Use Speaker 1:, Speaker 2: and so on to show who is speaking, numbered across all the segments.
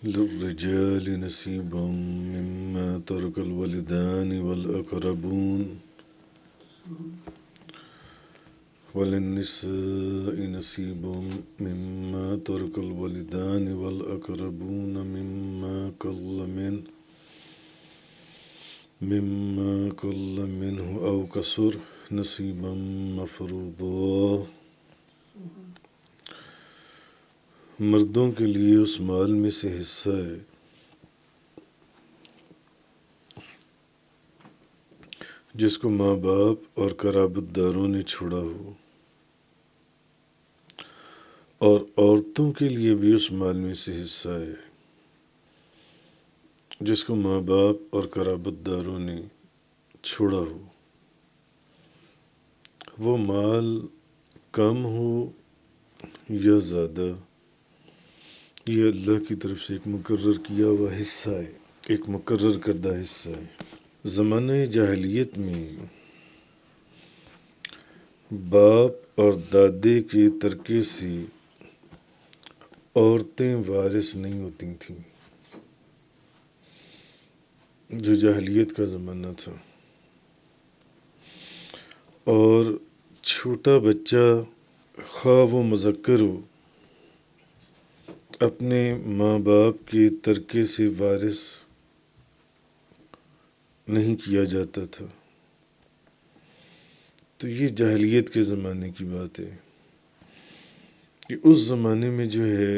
Speaker 1: للرجال نصيب مما ترك الوالدان والأقربون وللنساء نصيب مما ترك الوالدان والأقربون مما قل منه أو كثر نصيبا مفروضا۔ مردوں کے لیے اس مال میں سے حصہ ہے جس کو ماں باپ اور قرابت داروں نے چھوڑا ہو، اور عورتوں کے لیے بھی اس مال میں سے حصہ ہے جس کو ماں باپ اور قرابت داروں نے چھوڑا ہو، وہ مال کم ہو یا زیادہ، یہ اللہ کی طرف سے ایک مقرر کیا ہوا حصہ ہے، ایک مقرر کردہ حصہ ہے۔ زمانہ جاہلیت میں باپ اور دادے کے ترکے سے عورتیں وارث نہیں ہوتی تھیں، جو جاہلیت کا زمانہ تھا، اور چھوٹا بچہ خواہ وہ مذکر ہو اپنے ماں باپ کے ترکے سے وارث نہیں کیا جاتا تھا۔ تو یہ جاہلیت کے زمانے کی بات ہے کہ اس زمانے میں جو ہے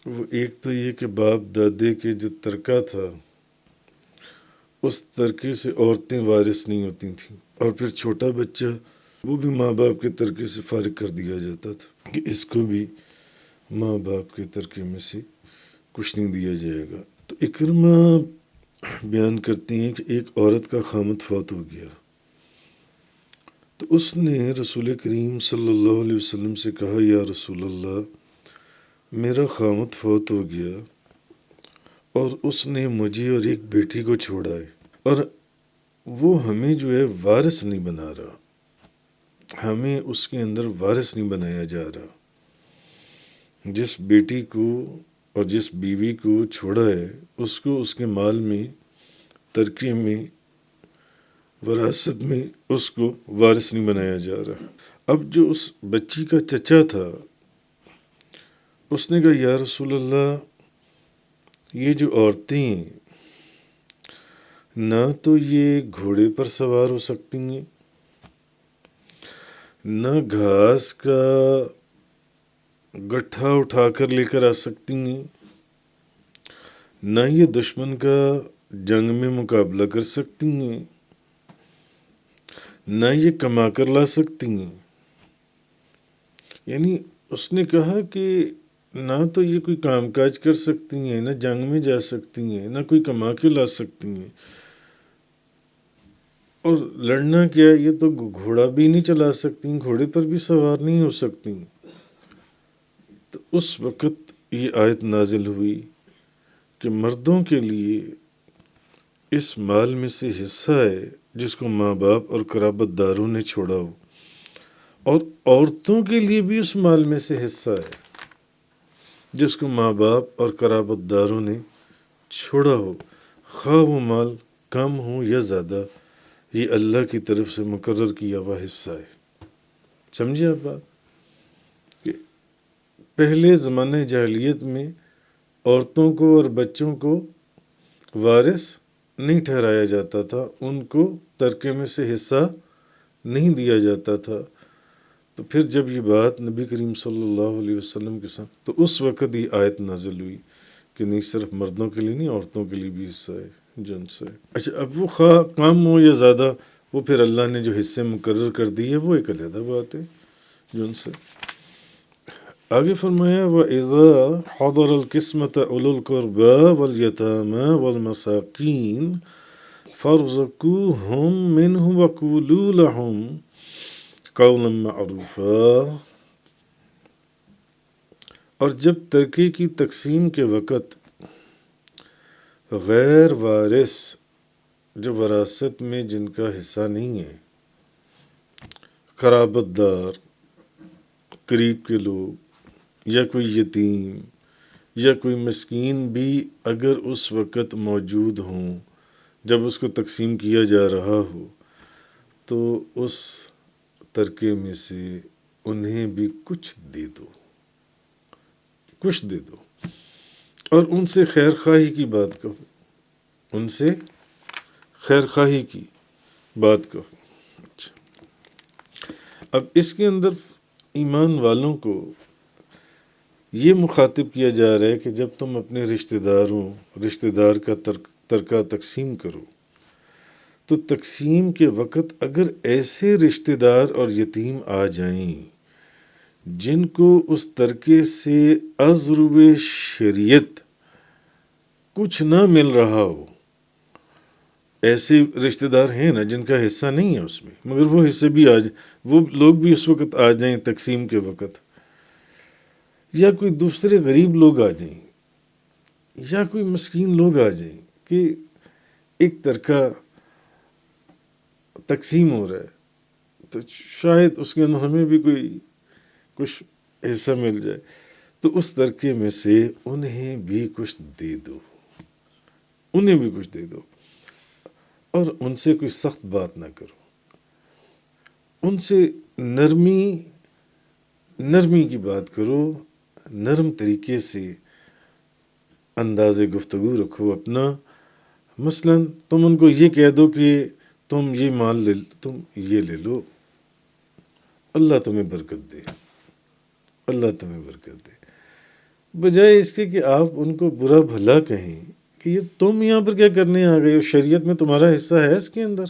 Speaker 1: وہ ایک تو یہ کہ باپ دادے کے جو ترکہ تھا اس ترکے سے عورتیں وارث نہیں ہوتی تھیں، اور پھر چھوٹا بچہ وہ بھی ماں باپ کے ترکے سے فارغ کر دیا جاتا تھا کہ اس کو بھی ماں باپ کے ترکے میں سے کچھ نہیں دیا جائے گا۔ تو اکرمہ بیان کرتی ہیں کہ ایک عورت کا خامد فوت ہو گیا، تو اس نے رسول کریم صلی اللہ علیہ وسلم سے کہا، یا رسول اللہ، میرا خامد فوت ہو گیا اور اس نے مجھے اور ایک بیٹی کو چھوڑا ہے، اور وہ ہمیں جو ہے وارث نہیں بنا رہا، ہمیں اس کے اندر وارث نہیں بنایا جا رہا۔ جس بیٹی کو اور جس بیوی کو چھوڑا ہے اس کو اس کے مال میں، ترکے میں، وراثت میں اس کو وارث نہیں بنایا جا رہا۔ اب جو اس بچی کا چچا تھا اس نے کہا، یا رسول اللہ، یہ جو عورتیں ہیں نہ تو یہ گھوڑے پر سوار ہو سکتی ہیں، نہ گھاس کا گٹھا اٹھا کر لے کر آ سکتی ہیں، نہ یہ دشمن کا جنگ میں مقابلہ کر سکتی ہیں، نہ یہ کما کر لا سکتی ہیں۔ یعنی اس نے کہا کہ نہ تو یہ کوئی کام کاج کر سکتی ہیں، نہ جنگ میں جا سکتی ہیں، نہ کوئی کما کے لا سکتی ہیں، اور لڑنا کیا، یہ تو گھوڑا بھی نہیں چلا سکتی، گھوڑے پر بھی سوار نہیں ہو سکتی۔ تو اس وقت یہ آیت نازل ہوئی کہ مردوں کے لیے اس مال میں سے حصہ ہے جس کو ماں باپ اور قرابت داروں نے چھوڑا ہو، اور عورتوں کے لیے بھی اس مال میں سے حصہ ہے جس کو ماں باپ اور قرابت داروں نے چھوڑا ہو، خواہ وہ مال کم ہو یا زیادہ، یہ اللہ کی طرف سے مقرر کیا ہوا حصہ ہے۔ سمجھے آپ بات؟ کہ پہلے زمانے جاہلیت میں عورتوں کو اور بچوں کو وارث نہیں ٹھہرایا جاتا تھا، ان کو ترکے میں سے حصہ نہیں دیا جاتا تھا۔ تو پھر جب یہ بات نبی کریم صلی اللہ علیہ وسلم کے ساتھ، تو اس وقت یہ آیت نازل ہوئی کہ نہیں، صرف مردوں کے لیے نہیں، عورتوں کے لیے بھی حصہ ہے جن سے۔ اچھا، اب وہ خواہ کم ہو یا زیادہ، وہ پھر اللہ نے جو حصے مقرر کر دیے وہ ایک علیحدہ بات ہے جن سے۔ آگے فرمایا، وَإِذَا حَضَرَ الْقِسْمَةَ أُولُو الْقُرْبَى وَالْيَتَامَى وَالْمَسَاكِينَ فَارْزُقُوهُم مِّنْهُ وَقُولُوا لَهُمْ قَوْلًا مَّعْرُوفًا۔ اور جب ترکے کی تقسیم کے وقت غیر وارث، جو وراثت میں جن کا حصہ نہیں ہے، قرابت دار، قریب کے لوگ، یا کوئی یتیم یا کوئی مسکین بھی اگر اس وقت موجود ہوں جب اس کو تقسیم کیا جا رہا ہو تو اس ترکے میں سے انہیں بھی کچھ دے دو، کچھ دے دو، اور ان سے خیر خواہی کی بات کہو، ان سے خیر خواہی کی بات کہو۔ اچھا، اب اس کے اندر ایمان والوں کو یہ مخاطب کیا جا رہا ہے کہ جب تم اپنے رشتہ دار کا ترکہ تقسیم کرو تو تقسیم کے وقت اگر ایسے رشتہ دار اور یتیم آ جائیں جن کو اس ترکے سے عذرب شریعت کچھ نہ مل رہا ہو، ایسے رشتہ دار ہیں نا جن کا حصہ نہیں ہے اس میں، مگر وہ حصے بھی وہ لوگ بھی اس وقت آ جائیں تقسیم کے وقت، یا کوئی دوسرے غریب لوگ آ جائیں یا کوئی مسکین لوگ آ جائیں کہ ایک ترکہ تقسیم ہو رہا ہے تو شاید اس کے اندر ہمیں بھی کوئی کچھ حصہ مل جائے، تو اس ترکے میں سے انہیں بھی کچھ دے دو، انہیں بھی کچھ دے دو، اور ان سے کوئی سخت بات نہ کرو، ان سے نرمی کی بات کرو، نرم طریقے سے انداز گفتگو رکھو اپنا۔ مثلا تم ان کو یہ کہہ دو کہ تم یہ مال تم یہ لے لو، اللہ تمہیں برکت دے، اللہ تمہیں برکت دے، بجائے اس کے کہ آپ ان کو برا بھلا کہیں کہ یہ تم یہاں پر کیا کرنے آ گئے ہو، شریعت میں تمہارا حصہ ہے اس کے اندر،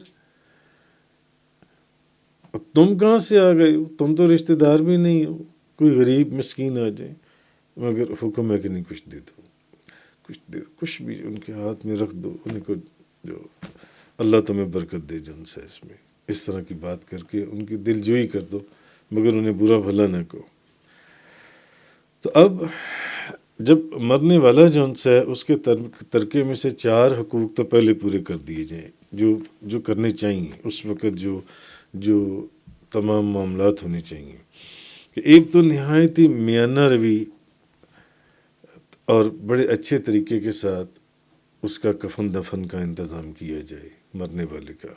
Speaker 1: تم کہاں سے آ گئے ہو، تم تو رشتہ دار بھی نہیں ہو، کوئی غریب مسکین آ جائے، مگر حکم ہے کہ نہیں کچھ دے دو، کچھ دے دو، کچھ بھی ان کے ہاتھ میں رکھ دو، ان کو جو اللہ تمہیں برکت دے جن سے، اس میں اس طرح کی بات کر کے ان کی دل جوئی کر دو، مگر انہیں برا بھلا نہ کہو۔ تو اب جب مرنے والا جو ان سے ہے اس کے ترکے میں سے 4 حقوق تو پہلے پورے کر دیے جائیں جو کرنے چاہیے اس وقت، جو تمام معاملات ہونے چاہیے، کہ ایک تو نہایت ہی میانہ روی اور بڑے اچھے طریقے کے ساتھ اس کا کفن دفن کا انتظام کیا جائے مرنے والے کا۔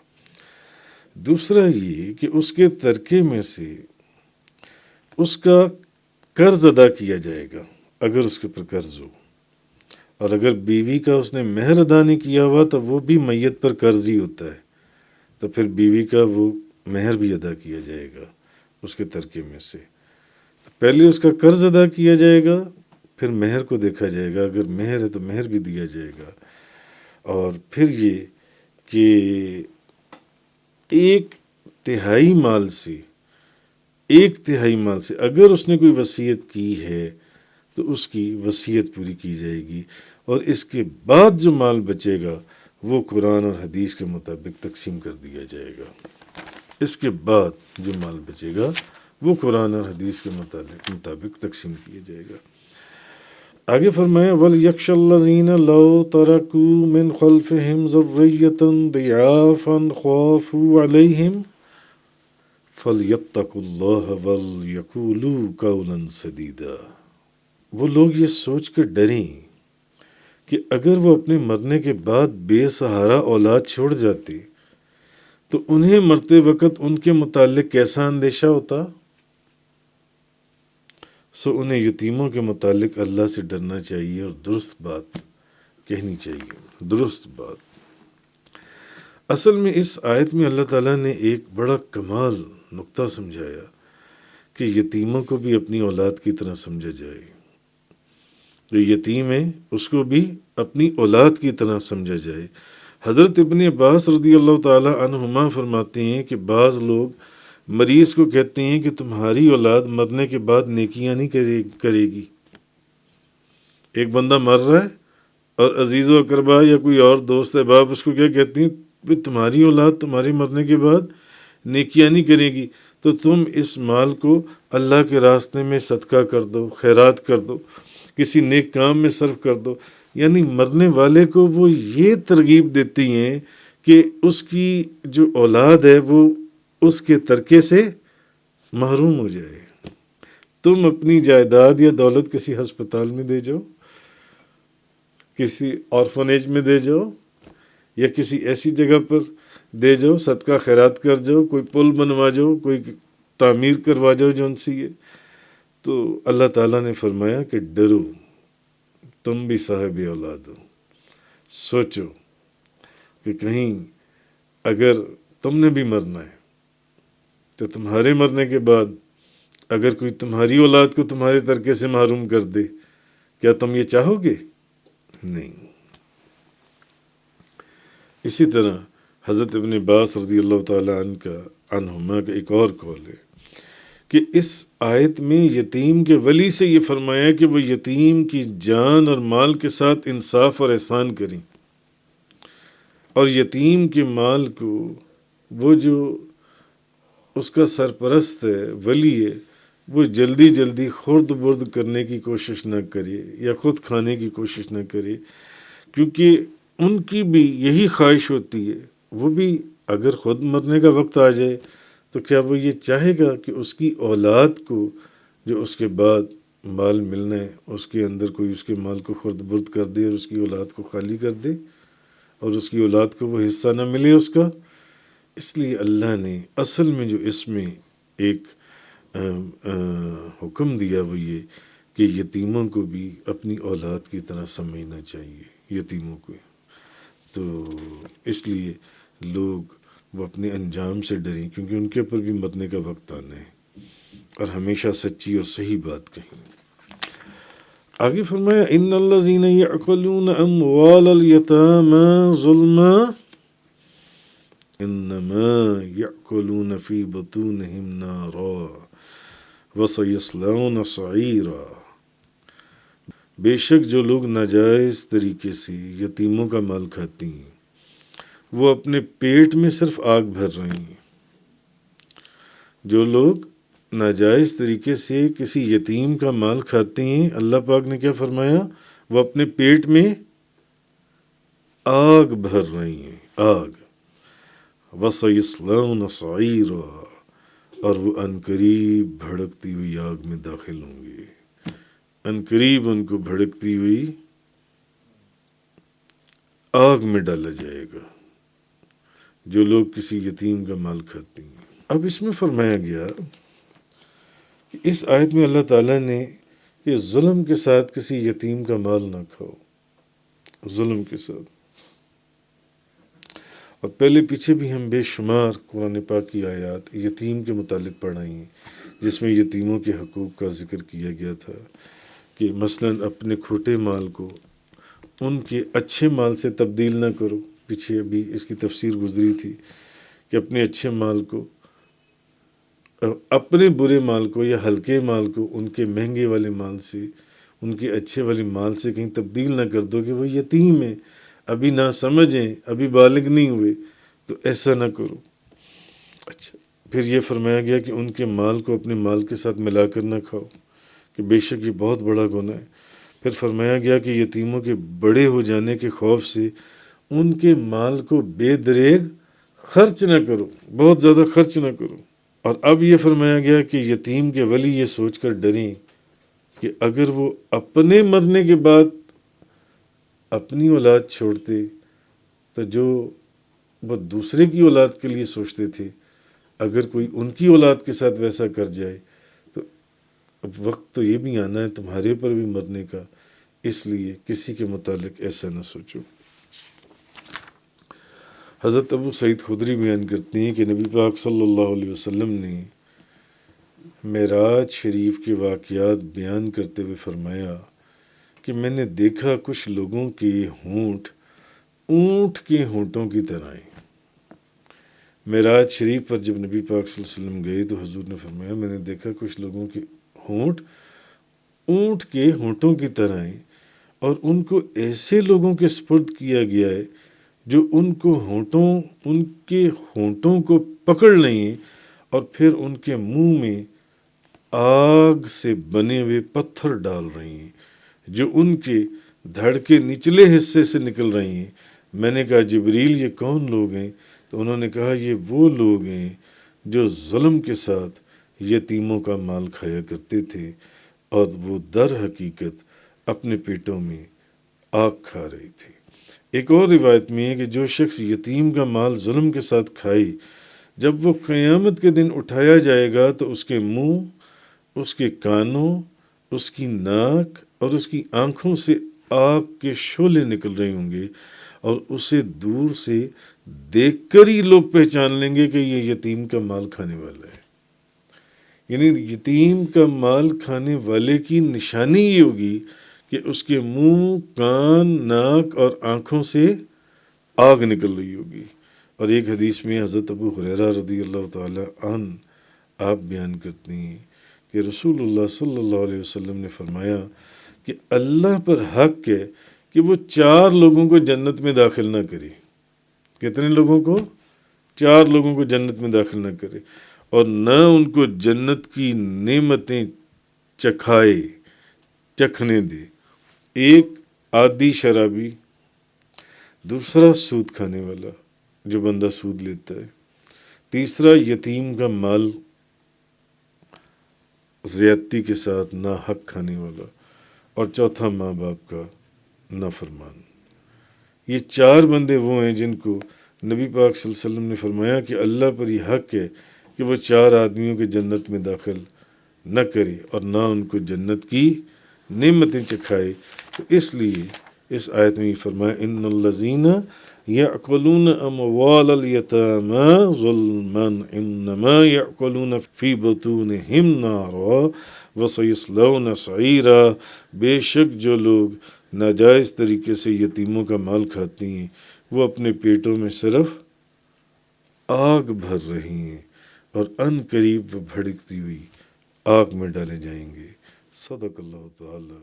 Speaker 1: دوسرا یہ کہ اس کے ترکے میں سے اس کا قرض ادا کیا جائے گا اگر اس کے اوپر قرض ہو، اور اگر بیوی کا اس نے مہر ادا نہیں کیا ہوا تو وہ بھی میت پر قرض ہی ہوتا ہے، تو پھر بیوی کا وہ مہر بھی ادا کیا جائے گا اس کے ترکے میں سے۔ تو پہلے اس کا قرض ادا کیا جائے گا، پھر مہر کو دیکھا جائے گا، اگر مہر ہے تو مہر بھی دیا جائے گا، اور پھر یہ کہ 1/3 مال سے اگر اس نے کوئی وصیت کی ہے تو اس کی وصیت پوری کی جائے گی، اور اس کے بعد جو مال بچے گا وہ قرآن اور حدیث کے مطابق تقسیم کر دیا جائے گا۔ اس کے بعد جو مال بچے گا وہ قرآن اور حدیث کے مطابق تقسیم کیا جائے گا۔ آگے فرمایا وَلْيَخْشَ الَّذِينَ لَوْ تَرَكُوا مِنْ خَلْفِهِمْ ذُرِّيَّةً ضِعَافًا خَافُوا عَلَيْهِمْ فَلْيَتَّقُوا اللَّهَ وَلْيَقُولُوا قَوْلًا سَدِيدًا۔ وہ لوگ یہ سوچ کر ڈریں کہ اگر وہ اپنے مرنے کے بعد بے سہارا اولاد چھوڑ جاتے تو انہیں مرتے وقت ان کے متعلق کیسا اندیشہ ہوتا، سو انہیں یتیموں کے متعلق اللہ سے ڈرنا چاہیے اور درست بات کہنی چاہیے، درست بات۔ اصل میں اس آیت میں اللہ تعالیٰ نے ایک بڑا کمال نقطہ سمجھایا کہ یتیموں کو بھی اپنی اولاد کی طرح سمجھا جائے، جو یتیم ہے اس کو بھی اپنی اولاد کی طرح سمجھا جائے۔ حضرت ابن عباس رضی اللہ تعالی عنہما فرماتے ہیں کہ بعض لوگ مریض کو کہتے ہیں کہ تمہاری اولاد مرنے کے بعد نیکیاں نہیں کرے گی۔ ایک بندہ مر رہا ہے اور عزیز و اقربا یا کوئی اور دوست احباب اس کو کیا کہتے ہیں، کہ تمہاری اولاد تمہارے مرنے کے بعد نیکیاں نہیں کرے گی، تو تم اس مال کو اللہ کے راستے میں صدقہ کر دو، خیرات کر دو، کسی نیک کام میں صرف کر دو۔ یعنی مرنے والے کو وہ یہ ترغیب دیتی ہیں کہ اس کی جو اولاد ہے وہ اس کے ترکے سے محروم ہو جائے۔ تم اپنی جائیداد یا دولت کسی ہسپتال میں دے جاؤ، کسی آرفنیج میں دے جاؤ یا کسی ایسی جگہ پر دے جاؤ، صدقہ خیرات کر جاؤ، کوئی پل بنوا جاؤ، کوئی تعمیر کروا جاؤ جو ان سے یہ. تو اللہ تعالیٰ نے فرمایا کہ ڈرو، تم بھی صاحب اولاد ہو، سوچو کہ کہیں اگر تم نے بھی مرنا ہے تو تمہارے مرنے کے بعد اگر کوئی تمہاری اولاد کو تمہارے ترکے سے محروم کر دے، کیا تم یہ چاہو گے؟ نہیں. اسی طرح حضرت ابن عباس رضی اللہ تعالیٰ عنہما کا ایک اور قول ہے کہ اس آیت میں یتیم کے ولی سے یہ فرمایا کہ وہ یتیم کی جان اور مال کے ساتھ انصاف اور احسان کریں، اور یتیم کے مال کو وہ جو اس کا سرپرست ہے، ولی ہے، وہ جلدی جلدی خورد برد کرنے کی کوشش نہ کرے یا خود کھانے کی کوشش نہ کرے، کیونکہ ان کی بھی یہی خواہش ہوتی ہے. وہ بھی اگر خود مرنے کا وقت آ جائے تو کیا وہ یہ چاہے گا کہ اس کی اولاد کو جو اس کے بعد مال ملنا ہے اس کے اندر کوئی اس کے مال کو خورد برد کر دے اور اس کی اولاد کو خالی کر دے اور اس کی اولاد کو وہ حصہ نہ ملے اس کا؟ اس لیے اللہ نے اصل میں جو اس میں ایک حکم دیا وہ یہ کہ یتیموں کو بھی اپنی اولاد کی طرح سمجھنا چاہیے یتیموں کو. تو اس لیے لوگ وہ اپنے انجام سے ڈریں، کیونکہ ان کے اوپر بھی مرنے کا وقت آنا ہے، اور ہمیشہ سچی اور صحیح بات کہیں. آگے فرمایا ان الذین یأکلون اموال الیتامی ظلما انما یأکلون فی بطونہم نارا وسیصلون سعیرا. بے شک جو لوگ ناجائز طریقے سے یتیموں کا مال کھاتی ہیں وہ اپنے پیٹ میں صرف آگ بھر رہی ہیں. جو لوگ ناجائز طریقے سے کسی یتیم کا مال کھاتے ہیں، اللہ پاک نے کیا فرمایا؟ وہ اپنے پیٹ میں آگ بھر رہی ہیں، آگ. وَسَيَصْلَوْنَ سَعِيرًا، اور وہ عنقریب بھڑکتی ہوئی آگ میں داخل ہوں گے. عنقریب ان کو بھڑکتی ہوئی آگ میں ڈالا جائے گا جو لوگ کسی یتیم کا مال کھاتے ہیں. اب اس میں فرمایا گیا کہ اس آیت میں اللہ تعالیٰ نے کہ ظلم کے ساتھ کسی یتیم کا مال نہ کھاؤ، ظلم کے ساتھ. اور پہلے پیچھے بھی ہم بے شمار قرآن پاک کی آیات یتیم کے متعلق پڑھائی ہیں جس میں یتیموں کے حقوق کا ذکر کیا گیا تھا کہ مثلاً اپنے کھوٹے مال کو ان کے اچھے مال سے تبدیل نہ کرو. پیچھے ابھی اس کی تفسیر گزری تھی کہ اپنے اچھے مال کو اپنے برے مال کو یا ہلکے مال کو ان کے مہنگے والے مال سے، ان کے اچھے والے مال سے کہیں تبدیل نہ کر دو کہ وہ یتیم ہیں، ابھی نہ سمجھیں، ابھی بالغ نہیں ہوئے، تو ایسا نہ کرو. اچھا، پھر یہ فرمایا گیا کہ ان کے مال کو اپنے مال کے ساتھ ملا کر نہ کھاؤ کہ بے شک یہ بہت بڑا گناہ ہے. پھر فرمایا گیا کہ یتیموں کے بڑے ہو جانے کے خوف سے ان کے مال کو بے دریغ خرچ نہ کرو، بہت زیادہ خرچ نہ کرو. اور اب یہ فرمایا گیا کہ یتیم کے ولی یہ سوچ کر ڈریں کہ اگر وہ اپنے مرنے کے بعد اپنی اولاد چھوڑتے تو جو وہ دوسرے کی اولاد کے لیے سوچتے تھے، اگر کوئی ان کی اولاد کے ساتھ ویسا کر جائے تو وقت تو یہ بھی آنا ہے تمہارے پر بھی مرنے کا، اس لیے کسی کے متعلق ایسا نہ سوچو. حضرت ابو سعید خدری بیان کرتے ہیں کہ نبی پاک صلی اللہ علیہ وسلم نے معراج شریف کے واقعات بیان کرتے ہوئے فرمایا کہ میں نے دیکھا کچھ لوگوں کے ہونٹ اونٹ کے ہونٹوں کی طرح ہیں. معراج شریف پر جب نبی پاک صلی اللہ علیہ وسلم گئے تو حضور نے فرمایا میں نے دیکھا کچھ لوگوں کے ہونٹ اونٹ کے ہونٹوں کی طرح ہیں، اور ان کو ایسے لوگوں کے سپرد کیا گیا ہے جو ان کے ہونٹوں کو پکڑ لیں اور پھر ان کے منہ میں آگ سے بنے ہوئے پتھر ڈال رہی ہیں جو ان کے دھڑ کے نچلے حصے سے نکل رہی ہیں. میں نے کہا جبریل یہ کون لوگ ہیں؟ تو انہوں نے کہا یہ وہ لوگ ہیں جو ظلم کے ساتھ یتیموں کا مال کھایا کرتے تھے اور وہ در حقیقت اپنے پیٹوں میں آگ کھا رہی تھی۔ ایک اور روایت میں ہے کہ جو شخص یتیم کا مال ظلم کے ساتھ کھائے، جب وہ قیامت کے دن اٹھایا جائے گا تو اس کے منہ، اس کے کانوں، اس کی ناک اور اس کی آنکھوں سے آگ کے شعلے نکل رہے ہوں گے، اور اسے دور سے دیکھ کر ہی لوگ پہچان لیں گے کہ یہ یتیم کا مال کھانے والا ہے۔ یعنی یتیم کا مال کھانے والے کی نشانی یہ ہوگی کہ اس کے منہ، کان، ناک اور آنکھوں سے آگ نکل رہی ہوگی۔ اور ایک حدیث میں حضرت ابو ہریرہ رضی اللہ تعالی عنہ آپ بیان کرتے ہیں کہ رسول اللہ صلی اللہ علیہ وسلم نے فرمایا کہ اللہ پر حق ہے کہ وہ 4 لوگوں کو جنت میں داخل نہ کرے۔ کتنے لوگوں کو؟ 4 لوگوں کو جنت میں داخل نہ کرے، اور نہ ان کو جنت کی نعمتیں چکھنے دے۔ ایک عادی شرابی، دوسرا سود کھانے والا جو بندہ سود لیتا ہے، تیسرا یتیم کا مال زیادتی کے ساتھ ناحق کھانے والا، اور چوتھا ماں باپ کا نافرمان۔ یہ 4 بندے وہ ہیں جن کو نبی پاک صلی اللہ علیہ وسلم نے فرمایا کہ اللہ پر یہ حق ہے کہ وہ 4 آدمیوں کے جنت میں داخل نہ کرے اور نہ ان کو جنت کی نعمتیں چکھائے۔ تو اس لیے اس آیت میں یہ فرمایا ان الذین یأکلون اموال الیتامی ظلما انما یأکلون فی بطونہم نارا وسیصلون سعیرا۔ بے شک جو لوگ ناجائز طریقے سے یتیموں کا مال کھاتی ہیں وہ اپنے پیٹوں میں صرف آگ بھر رہی ہیں، اور ان قریب وہ بھڑکتی ہوئی آگ میں ڈالے جائیں گے۔ صدق اللہ تعالی۔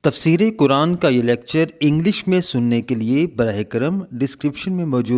Speaker 2: تفسیر قرآن کا یہ لیکچر انگلش میں سننے کے لیے براہ کرم ڈسکرپشن میں موجود